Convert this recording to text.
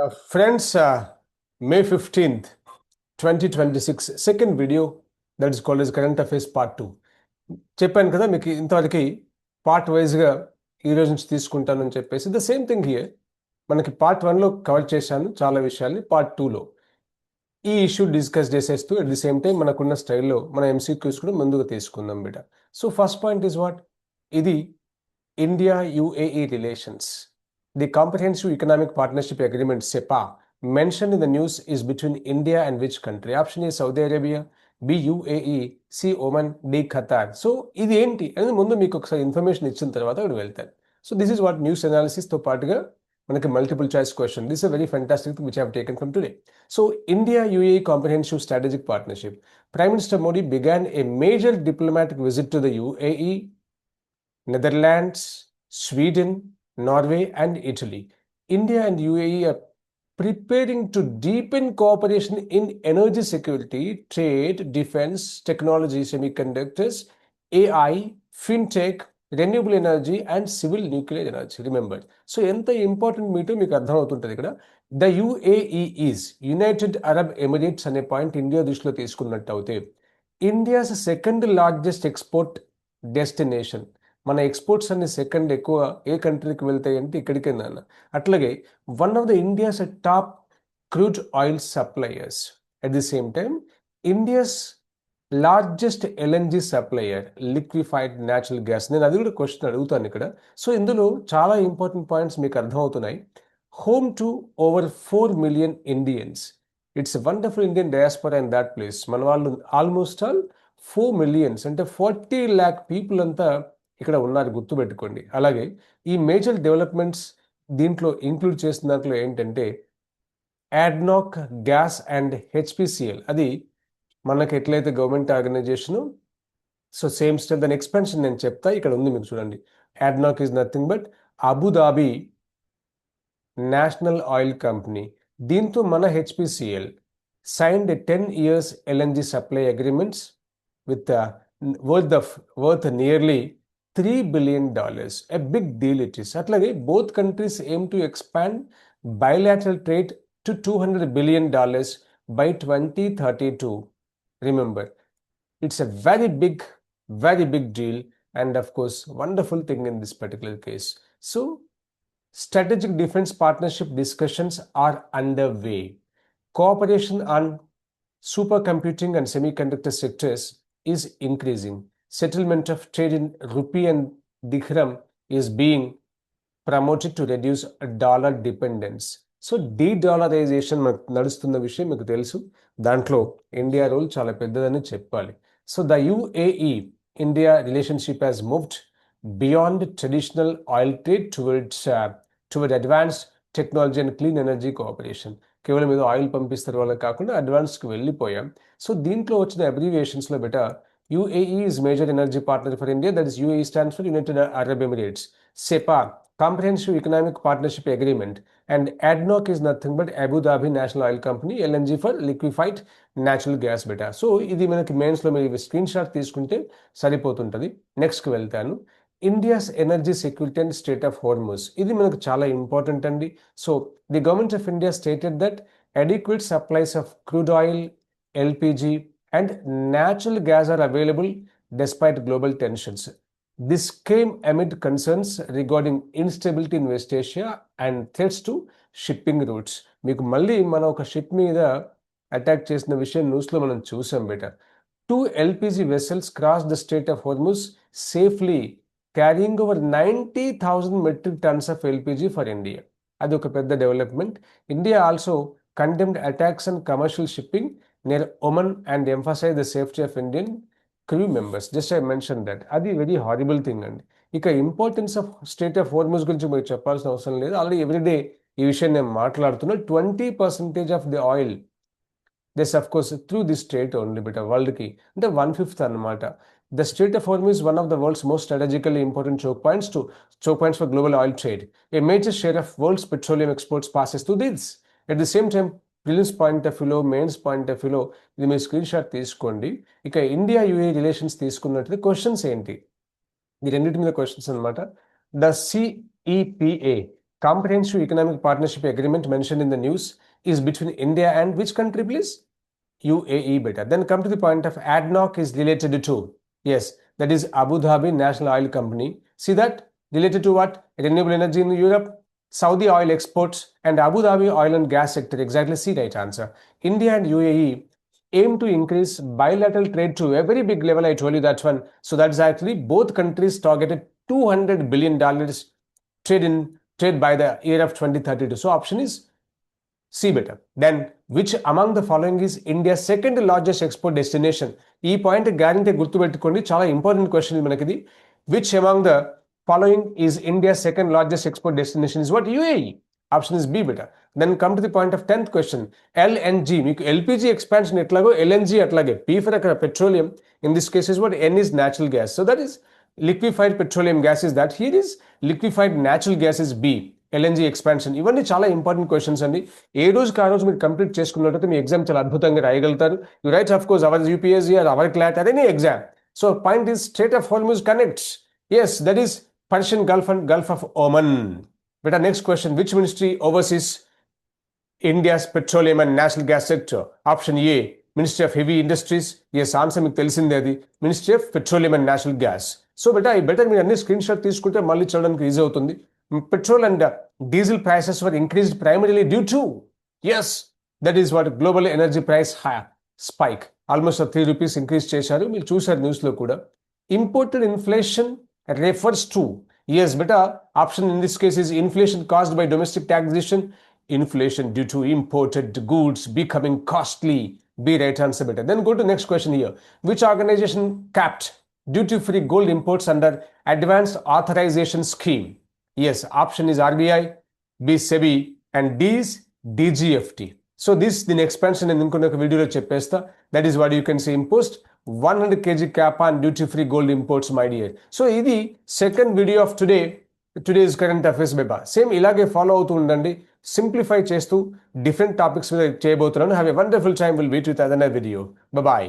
Friends, May 15th, 2026, second video that is called as Current Affairs Part 2. చెప్పాను కదా మీకు ఇంతవరకు పార్ట్ వైజ్గా ఈ రోజు నుంచి తీసుకుంటానని చెప్పేసి ద సేమ్ థింగ్ హియర్ మనకి పార్ట్ 1లో కవర్ చేశాను చాలా విషయాల్ని పార్ట్ 2లో ఈ ఇష్యూ డిస్కస్ చేసేస్తూ అట్ ది సేమ్ టైం మనకున్న స్టైల్లో మన ఎంసీక్యూస్ కూడా ముందుకు తీసుకుందాం బిట. So first point is what, ఇది India UAE relations. The Comprehensive Economic Partnership Agreement (CEPA) mentioned in the news is between India and which country? Option A Saudi Arabia, B UAE, C Oman, D Qatar. So ఇది ఏంటి అనేది ముందు మీకు ఒకసారి information ఇచ్చిన తర్వాత అక్కడ వెళ్తాను. So this is what news analysis తో పాటుగా మనకి multiple choice question. This is a very fantastic thing which I have taken from today. So India UAE Comprehensive Strategic Partnership. Prime Minister Modi began a major diplomatic visit to the UAE, Netherlands, Sweden, Norway and Italy. India and UAE are preparing to deepen cooperation in energy security, trade, defense, technology, semiconductors, AI, fintech, renewable energy and civil nuclear energy. Remember. So, ఎంత important మీటో మీకు అర్థం అవుతుంటుంది ఇక్కడ. The UAE is United Arab Emirates అనే point India దృష్టిలో తీసుకున్నట్టు అయితే India's second largest export destination. మన ఎక్స్పోర్ట్స్ అన్ని సెకండ్ ఎక్కువ ఏ కంట్రీకి వెళ్తాయి అంటే ఇక్కడికే నాన్న. అట్లాగే one of the India's top crude oil suppliers. At the same time India's largest LNG supplier, liquefied natural gas. నేను అది కూడా క్వశ్చన్ అడుగుతాను ఇక్కడ. సో ఇందులో చాలా ఇంపార్టెంట్ పాయింట్స్ మీకు అర్థమవుతున్నాయి. Home to over 4 million Indians. It's wonderful Indian diaspora in that place. మన వాళ్ళు ఆల్మోస్ట్ ఆల్ 4 million అంటే 40 lakh పీపుల్ అంతా ఇక్కడ ఉన్నారు, గుర్తుపెట్టుకోండి. అలాగే ఈ మేజర్ డెవలప్మెంట్స్ దీంట్లో ఇంక్లూడ్ చేసిన దాంట్లో ఏంటంటే ADNOC గ్యాస్ అండ్ HPCL, అది మనకి ఎట్లయితే government organisation. So same step దాని ఎక్స్పెన్షన్ నేను చెప్తా, ఇక్కడ ఉంది మీకు చూడండి. ADNOC is nothing but Abu Dhabi national oil company. దీంతో మన HPCL signed a 10 years LNG supply agreements with worth nearly $3 billion. A big deal it is. అట్లాగే both countries aim to expand bilateral trade to $200 billion by 2032. Remember, it's a very big deal and of course wonderful thing in this particular case. So strategic defense partnership discussions are underway. Cooperation on supercomputing and semiconductor sectors is increasing. Settlement of trade in rupee and dirham is being promoted to reduce dollar dependence. So de-dollarisation మనకు నడుస్తున్న విషయం మీకు తెలుసు. దాంట్లో India role చాలా పెద్దదని చెప్పాలి. So the UAE India relationship has moved beyond traditional oil trade towards advanced technology and clean energy cooperation. కేవలం ఏదో ఆయిల్ పంపిస్తారు వాళ్ళకి కాకుండా అడ్వాన్స్కి వెళ్ళిపోయాం. సో దీంట్లో వచ్చిన అబ్రివియేషన్స్లో బెట UAE is major energy partner for India, that is UAE stands for United Arab Emirates. CEPA, Comprehensive Economic Partnership Agreement, and ADNOC is nothing but Abu Dhabi National Oil Company, LNG for liquefied natural gas beta. So ఇది మనకి మెయిన్స్లో మీరు screen shot తీసుకుంటే సరిపోతుంటుంది. నెక్స్ట్కి వెళ్తాను. India's energy security and state of Hormuz, ఇది మనకు చాలా important అండి. So the government of India stated that adequate supplies of crude oil, LPG and natural gas are available despite global tensions. This came amid concerns regarding instability in West Asia and threats to shipping routes. మీకు మళ్ళీ మన ఒక ship మీద attack చేసిన విషయం న్యూస్లో మనం చూసాం బెట. 2 LPG vessels crossed the Strait of Hormuz safely, carrying over 90,000 metric tons of LPG for India. అది ఒక పెద్ద development. India also condemned attacks on commercial shipping near Oman and emphasize the safety of Indian crew members. Just I mentioned that. అది very horrible thing అండి. ఇక importance of state of Hormuz గురించి మీకు చెప్పాల్సిన అవసరం లేదు. ఆల్రెడీ ఎవ్రీడే ఈ విషయం నేను మాట్లాడుతున్నా. 20% of the oil this of course through the state only బిట వరల్డ్కి, అంటే 1/5 అనమాట. The Strait of Hormuz is one of the world's most strategically important choke points for global oil trade. A major share of world's petroleum exports passes through this. At the same time, prelims point of వ్యూలో, mains point of వ్యూలో ఇది మీరు screen shot తీసుకోండి. ఇక India UAE relations తీసుకున్నట్లయితే questions ఏంటి, ఈ రెండింటి మీద క్వశ్చన్స్ అనమాట. The CEPA Comprehensive Economic Partnership Agreement mentioned in the news is between India and which country, please? UAE beta. Then come to the point of ADNOC is related to, yes, that is Abu Dhabi National Oil Company. See that? Related to what? Renewable energy in Europe, Saudi oil exports, and Abu Dhabi oil and gas sector. Exactly, C right answer. India and UAE aim to increase bilateral trade to a very big level. I told you that one. So that's actually both countries targeted $200 billion trade by the year of 2032. So option is C better. Then which among the following is India's second largest export destination? ఈ point guarantee గుర్తుపెట్టుకోండి, చాలా important question మనకి ఇది. Which among the following is India's second largest export destination is what? UAE. Option is B better. Then come to the point of 10th question. LNG, మీకు LPG expansion ఎట్లాగో LNG అట్లాగే. P for అక్కడ petroleum. In this case is what? N is natural gas. So that is liquefied petroleum gas is that. Here is liquefied natural gas is B. LNG expansion. ఇవన్నీ చాలా important questions అండి. ఏ రోజుకి ఆ రోజు మీరు complete చేసుకున్నట్లయితే మీ exam చాలా అద్భుతంగా రాయగలుగుతారు. You write of course our UPSC or our CLAT or any exam. So point is Strait of Hormuz connects. Yes, that is Persian Gulf and Gulf of Oman. But our next question, which ministry oversees India's petroleum and natural gas sector? Option A, Ministry of Heavy Industries. Yes, answer మీకు తెలిసిందే అది. Ministry of Petroleum and Natural Gas. So better మీరు అన్ని screen shot తీసుకుంటే మళ్ళీ చదవడానికి easy అవుతుంది. Petrol and diesel prices were increased primarily due to, yes, that is what global energy price spike. Almost 3 rupees increase చేశారు. మీరు చూసారు news లో కూడా. Imported inflation refers to, yes, better option in this case is inflation caused by domestic taxation. Inflation due to imported goods becoming costly. Be right answer better. Then go to next question here. Which organization capped duty-free gold imports under Advanced Authorization Scheme? Yes, option is RBI, B SEBI, and D is DGFT. So this the expansion in ఇంకొక వీడియోలో చెప్పేస్తా. That is what you can say imposed 100 kg cap on duty-free gold imports, my dear. So ఇది second video of today's current affairs beba. Same ఇలాగే follow అవుతూ ఉండండి. Simplify చేస్తూ different topics మీద చేయబోతున్నాను. Have a wonderful time. We'll meet with another video. Bye bye.